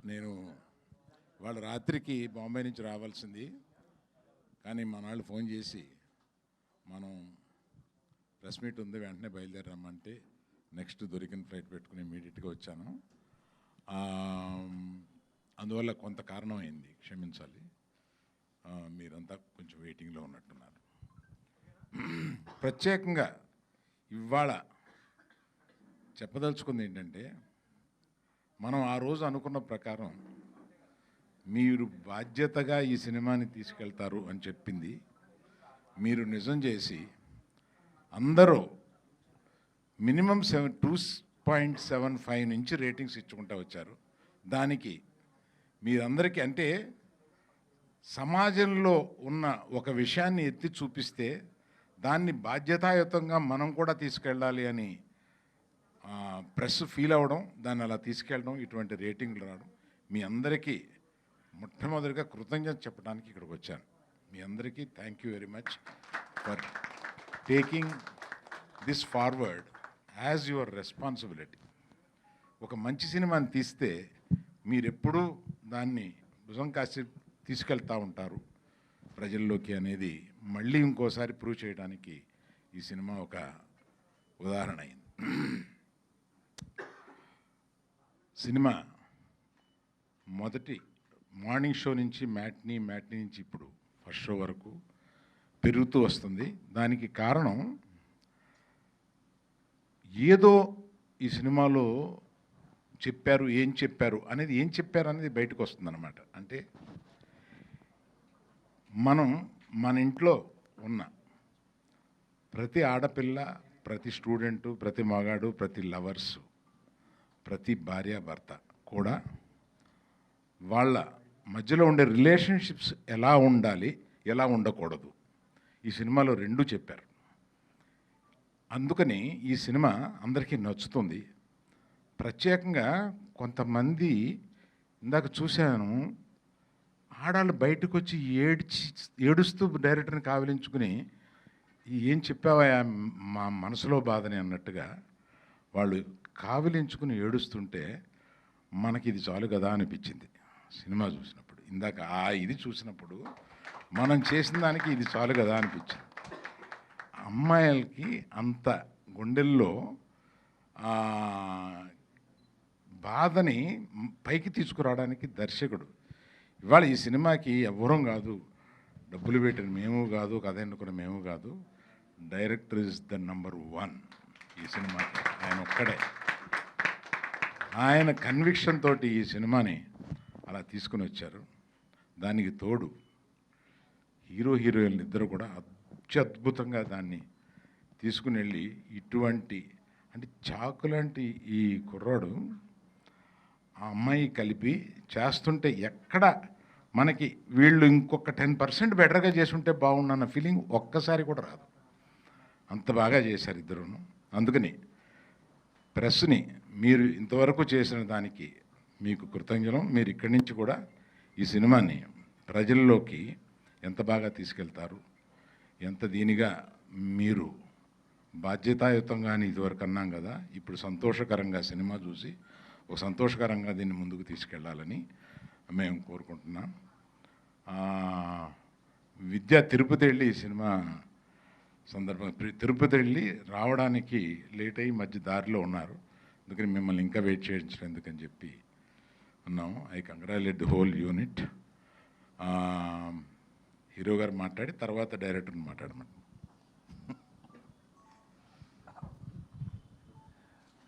నేను వాళ్ళ రాత్రికి బాంబే నుంచి రావాల్సింది, కానీ మన వాళ్ళు ఫోన్ చేసి మనం ప్రెస్ మీట్ ఉంది వెంటనే బయలుదేరమ్మంటే నెక్స్ట్ దొరికిన ఫ్లైట్ పెట్టుకుని ఇమీడియట్గా వచ్చాను. అందువల్ల కొంత కారణం అయింది, క్షమించాలి. మీరంతా కొంచెం వెయిటింగ్లో ఉన్నట్టున్నారు. ప్రత్యేకంగా ఇవాళ చెప్పదలుచుకుంది ఏంటంటే, మనం ఆ రోజు అనుకున్న ప్రకారం మీరు బాధ్యతగా ఈ సినిమాని తీసుకెళ్తారు అని చెప్పింది మీరు నిజం చేసి అందరూ మినిమం 2.75 నుంచి రేటింగ్స్ ఇచ్చుకుంటూ వచ్చారు. దానికి మీరందరికీ, అంటే సమాజంలో ఉన్న ఒక విషయాన్ని ఎత్తి చూపిస్తే దాన్ని బాధ్యతాయుతంగా మనం కూడా తీసుకెళ్ళాలి అని ప్రెస్ ఫీల్ అవ్వడం, దాన్ని అలా తీసుకెళ్ళడం, ఇటువంటి రేటింగ్లు రావడం, మీ అందరికీ మొట్టమొదటిగా కృతజ్ఞత చెప్పడానికి ఇక్కడికి వచ్చాను. మీ అందరికీ thank you very much for taking this forward as your responsibility. ఒక మంచి సినిమాని తీస్తే మీరెప్పుడూ దాన్ని భుజం కాసి తీసుకెళ్తూ ఉంటారు ప్రజల్లోకి అనేది మళ్ళీ ఇంకోసారి ప్రూవ్ చేయడానికి ఈ సినిమా ఒక ఉదాహరణ అయింది. సినిమా మొదటి మార్నింగ్ షో నుంచి మ్యాట్నీ నుంచి ఇప్పుడు ఫస్ట్ షో వరకు పెరుగుతూ వస్తుంది. దానికి కారణం ఏదో ఈ సినిమాలో చెప్పారు, ఏం చెప్పారు అనేది బయటకు వస్తుందన్నమాట. అంటే మనం మన ఇంట్లో ఉన్న ప్రతి ఆడపిల్ల, ప్రతి స్టూడెంటు, ప్రతి మగాడు, ప్రతి లవర్సు, ప్రతి భార్య భర్త కూడా వాళ్ళ మధ్యలో ఉండే రిలేషన్షిప్స్ ఎలా ఉండాలి, ఎలా ఉండకూడదు, ఈ సినిమాలో రెండూ చెప్పారు. అందుకని ఈ సినిమా అందరికీ నచ్చుతుంది. ప్రత్యేకంగా కొంతమంది ఇందాక చూశాను, ఆడాళ్ళు బయటకు వచ్చి ఏడుస్తూ డైరెక్టర్ని కావిలించుకుని ఏం చెప్పావా మా మనసులో బాధని అన్నట్టుగా వాళ్ళు కావిలించుకుని ఏడుస్తుంటే మనకి ఇది చాలు కదా అనిపించింది సినిమా చూసినప్పుడు. ఇందాక ఇది చూసినప్పుడు మనం చేసిన దానికి ఇది చాలు కదా అనిపించింది. అమ్మాయిలకి అంత గుండెల్లో బాధని పైకి తీసుకురావడానికి దర్శకుడు ఇవాళ ఈ సినిమాకి ఎవ్వరం కాదు, డబ్బులు పెట్టిన మేము కాదు, కథ ఎన్నుకున్న మేము కాదు, డైరెక్టర్ ఇస్ ద నంబర్ 1 ఈ సినిమాకి. ఆయన ఒక్కడే, ఆయన కన్విక్షన్ తోటి ఈ సినిమాని అలా తీసుకుని వచ్చారు. దానికి తోడు హీరోయిన్లు ఇద్దరు కూడా అత్యద్భుతంగా దాన్ని తీసుకుని వెళ్ళి ఇటువంటి, అంటే చాకులాంటి ఈ కుర్రాడు ఆ అమ్మాయి కలిపి చేస్తుంటే ఎక్కడ మనకి వీళ్ళు ఇంకొక 10% బెటర్గా చేసుంటే బాగుండన్న ఫీలింగ్ ఒక్కసారి కూడా రాదు. అంత బాగా చేశారు ఇద్దరును. అందుకని ప్రెస్ని మీరు ఇంతవరకు చేసిన దానికి మీకు కృతజ్ఞతలు. మీరు ఇక్కడి నుంచి కూడా ఈ సినిమాని ప్రజల్లోకి ఎంత బాగా తీసుకెళ్తారు, ఎంత దీనిగా మీరు బాధ్యతాయుతంగా అని ఇదివరకు అన్నాం కదా, ఇప్పుడు సంతోషకరంగా సినిమా చూసి ఒక సంతోషకరంగా దీన్ని ముందుకు తీసుకెళ్లాలని మేము కోరుకుంటున్నాం. విద్యా తిరుపతి వెళ్ళి ఈ సినిమా సందర్భంగా తిరుపతి వెళ్ళి రావడానికి లేట్ అయ్యి మధ్య దారిలో ఉన్నారు. అందుకని మిమ్మల్ని ఇంకా వెయిట్ చేయించడం ఎందుకని చెప్పి ఉన్నాము. I congratulate the whole unit. Hero గారు మాట్లాడి తర్వాత డైరెక్టర్ని మాట్లాడమని.